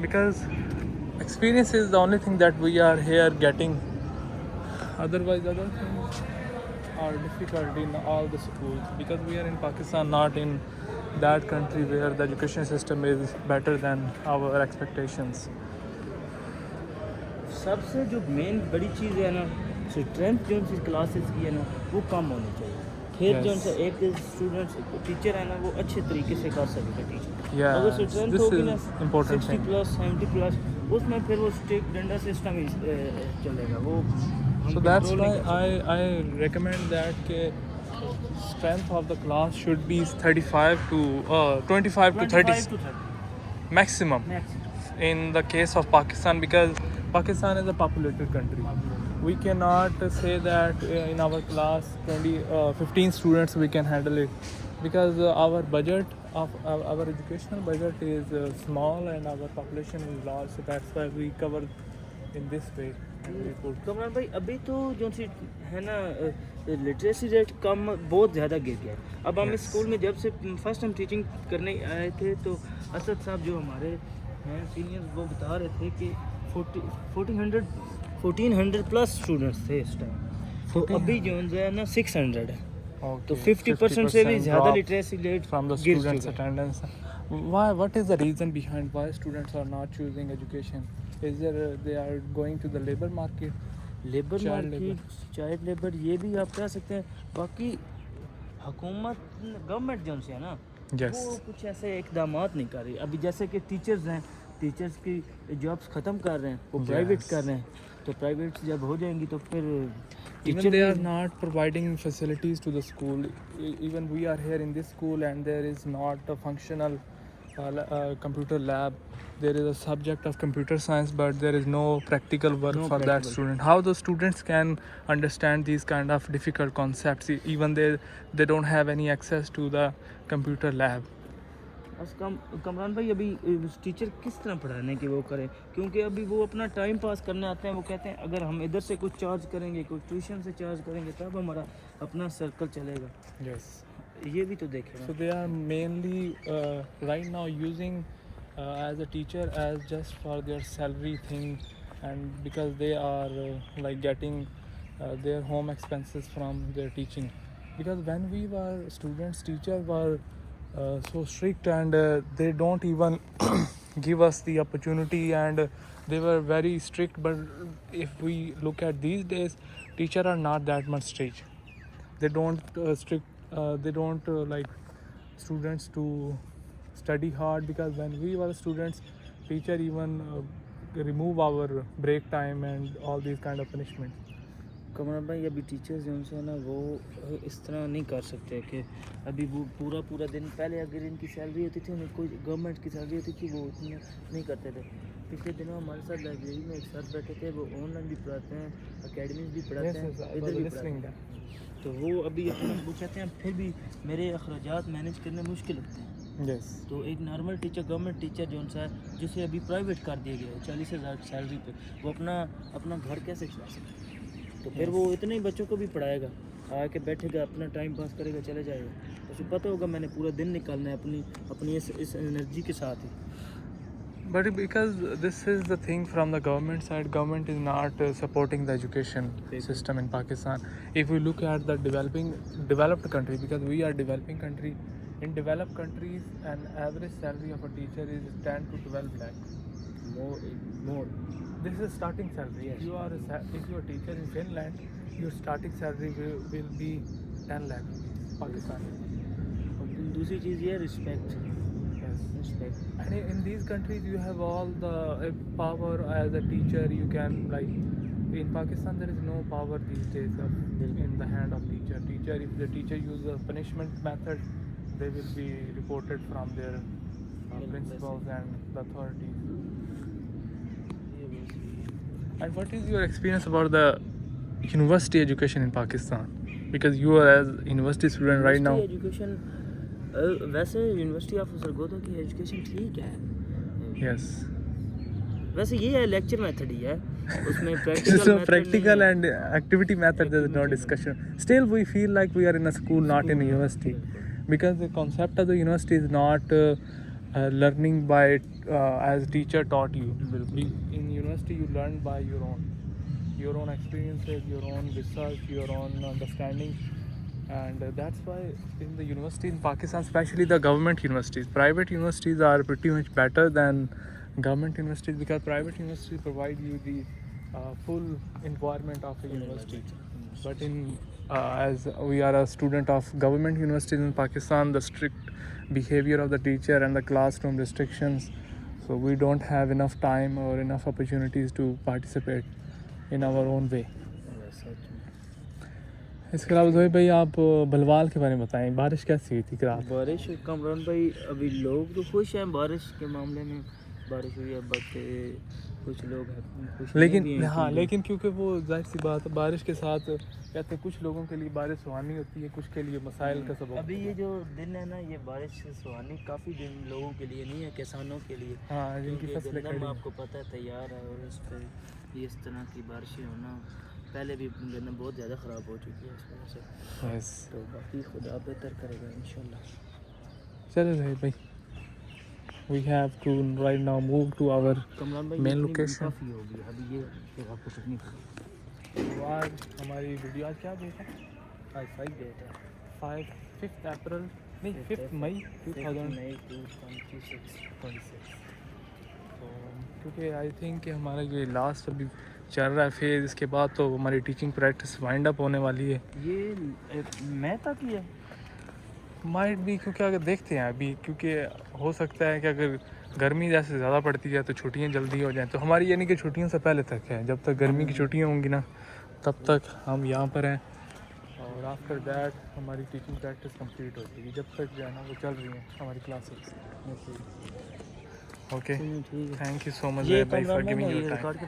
because experience is the only thing that we are here getting. Otherwise, other things are difficult in all the schools, because we are in Pakistan, not in that country where the education system is better than our expectations. सबसे जो main बड़ी चीज़ है ना, strength जो सी classes की है ना, वो कम होनी चाहिए। फिर जो Yes. सा एक स्टूडेंट्स टीचर है ना, वो अच्छे तरीके से कर सकेगा टीचर। Yes, अगर स्ट्रेंथ this होगी is ना important 60 thing. प्लस 70 प्लस, उसमें फिर वो स्टेक डंडा सिस्टम ही चलेगा, वो हम So that's कंट्रोल why नहीं कर सकते। I recommend that strength of the class should be 35 to 25 to 30 25 to 30 maximum maximum. in the case of Pakistan, because Pakistan is a populated country. We cannot say that in our class 15 students we can handle it, because our budget of our educational budget is small and our population is large, so that's why we cover in this way and we put. Kamran भाई, अभी तो जो सी है ना, literacy rate कम बहुत ज़्यादा गिर गया है। अब हम इस Yes. स्कूल में जब से फर्स्ट टाइम टीचिंग करने आए थे, तो असद साहब जो हमारे हैं सीनियर, वो बता रहे थे कि 1400 प्लस स्टूडेंट्स थे इस टाइम। तो 1400 अभी जो है ना 600 है। तो Okay, 50% से भी ज़्यादा drop literacy rate from the गिर students' चुका है। attendance. Why? What is the reason behind why students are not choosing education? Is there they are going to the labor market? Labour Child market, child labour, ये भी आप कह सकते हैं। बाकी हुकूमत, गवर्नमेंट जो है ना, Yes. वो कुछ ऐसे इकदाम नहीं कर रही। अभी जैसे कि टीचर्स हैं, टीचर्स की जॉब्स ख़त्म कर रहे हैं, वो प्राइवेट Yes. कर रहे हैं। तो प्राइवेट जब हो जाएंगी तो फिर Even they are not providing facilities to the school. Even we are here in this school and there is not a functional computer lab. There is a subject of computer science, but there is no practical work No for that practical. student. How the students can understand these kind of difficult concepts? Even they don't have any access to the computer lab. बस कमरान भाई, अभी teacher किस तरह पढ़ाने की वो करें, क्योंकि अभी वो अपना टाइम पास करने आते हैं। वो कहते हैं अगर हम इधर से कुछ चार्ज करेंगे, कुछ ट्यूशन से चार्ज करेंगे, तब हमारा अपना सर्कल चलेगा। Yes. ये भी तो देखें So ना। they are mainly right now using as a teacher as just for their salary thing, and because they are like getting their home expenses from their teaching. Because when we were students, teachers were so strict, and they don't even give us the opportunity, and they were very strict. But if we look at these days, teachers are not that much strict. They don't they don't like students to study hard, because when we were students, teacher even remove our break time and all these kind of punishments. Kamran भाई, अभी teachers जो है ना, वो इस तरह नहीं कर सकते कि अभी वो पूरा दिन, पहले अगर इनकी सैलरी होती थी, उन्हें कोई गवर्नमेंट की सैलरी होती थी, वो उतने नहीं करते थे। पिछले दिनों हमारे साथ लाइब्रेरी में एक सर बैठे थे, वो ऑनलाइन भी पढ़ाते हैं, अकेडमीज भी पढ़ाते हैं, I इधर was भी पढ़ाते listening हैं। that. तो वो अभी अपना वो कहते हैं, फिर भी मेरे अखराजात मैनेज करने मुश्किल लगते हैं। Yes. तो एक नॉर्मल टीचर, गवर्नमेंट टीचर जो सा है, जिसे अभी प्राइवेट कर दिया गया है 40,000 सैलरी पे, वो अपना घर कैसे चला सकता है? तो फिर वो इतने ही बच्चों को भी पढ़ाएगा, आके बैठेगा, अपना टाइम पास करेगा, चले जाएगा। उसे पता होगा मैंने पूरा दिन निकालना है अपनी इस एनर्जी के साथ ही। But because this is the thing from the government side, government is not supporting the education system in Pakistan. If we look at the developed country, because we are developing country, in developed countries, an average salary of a teacher is 10 to 12 lakh. More. This is starting salary. Yes. If you are a teacher in Finland, your starting salary will be 10 lakh rupees Pakistan. और दूसरी चीज़ ये है respect. And in these countries you have all the power as a teacher. You can, like, in Pakistan there is no power these days in the hand of teacher. If the teacher uses a punishment method, they will be reported from their principals and the authorities. And what is your experience about the university education in Pakistan? Because you are as university student right now. Education, वैसे university of Sargodha की education ठीक है। Yes. वैसे ये है, lecture method ही है, उसमें So practical and activity method, there is no discussion. Still we feel like we are in a school, not in a university, because the concept of the university is not learning by as teacher taught you. बिल्कुल In university you learn by your own experiences, your own research, your own understanding, and that's why in the university in Pakistan, especially the government universities, private universities are pretty much better than government universities, because private universities provide you the full environment of a university. But in as we are a student of government universities in Pakistan, the strict behavior of the teacher and the classroom restrictions, so we don't have enough time or enough opportunities to participate in our own way. सच में। इसके अलावा जोई भाई, आप भलवाल के बारे में बताएं, बारिश कैसी हुई थी रात? बारिश कमरान भाई, अभी लोग तो खुश हैं बारिश के मामले में, बारिश हुई है, बट कुछ लोग हैं खुश नहीं भी लेकिन हैं हाँ, कि- लेकिन क्योंकि वो जाहिर सी बात है, बारिश के साथ कहते हैं कुछ लोगों के लिए बारिश सुहानी होती है, कुछ के लिए मसाइल का सबब अभी होता ये है। जो दिन है ना, ये बारिश सुहानी काफ़ी दिन लोगों के लिए नहीं है, किसानों के लिए। हाँ, जिनकी क्योंकि फसलें गंदम खड़ी हैं। आपको पता है तैयार है, और इस पर ये इस तरह की बारिशें होना, पहले भी गंदम बहुत ज़्यादा ख़राब हो चुकी है इस वजह से। Yes. तो बाकी खुदा बेहतर करेगा इंशाल्लाह। चलो भाई भाई, we have to right now move to our Kamran भाई Main इतनी location. काफ़ी होगी अभी, ये फिर आपको कितनी तो आज हमारी वीडियो आज क्या डेट है? आज 5 डेट है, 5 अप्रैल नहीं 5 मई 2026। 2026। तो क्योंकि आई थिंक कि हमारा ये लास्ट अभी चल रहा है फेज़, इसके बाद तो हमारी टीचिंग प्रैक्टिस वाइंड अप होने वाली है। ये मैं तक ही है, माइट भी, क्योंकि अगर देखते हैं अभी, क्योंकि हो सकता है कि अगर गर्मी जैसे ज़्यादा पड़ती है तो छुट्टियां जल्दी हो जाएं, तो हमारी यानी कि छुट्टियों से पहले तक है, जब तक गर्मी की छुट्टियां होंगी ना तब तक हम यहाँ पर हैं, और आफ्टर दैट हमारी टीचिंग प्रैक्टिस कंप्लीट हो जाएगी, जब तक जो है ना वो चल रही हैं हमारी क्लासेस। ओके, ठीक है। थैंक यू सो मच ये भाई फॉर कमरान भाई गिविंग ने योर ये टाइम। रिकॉर्ड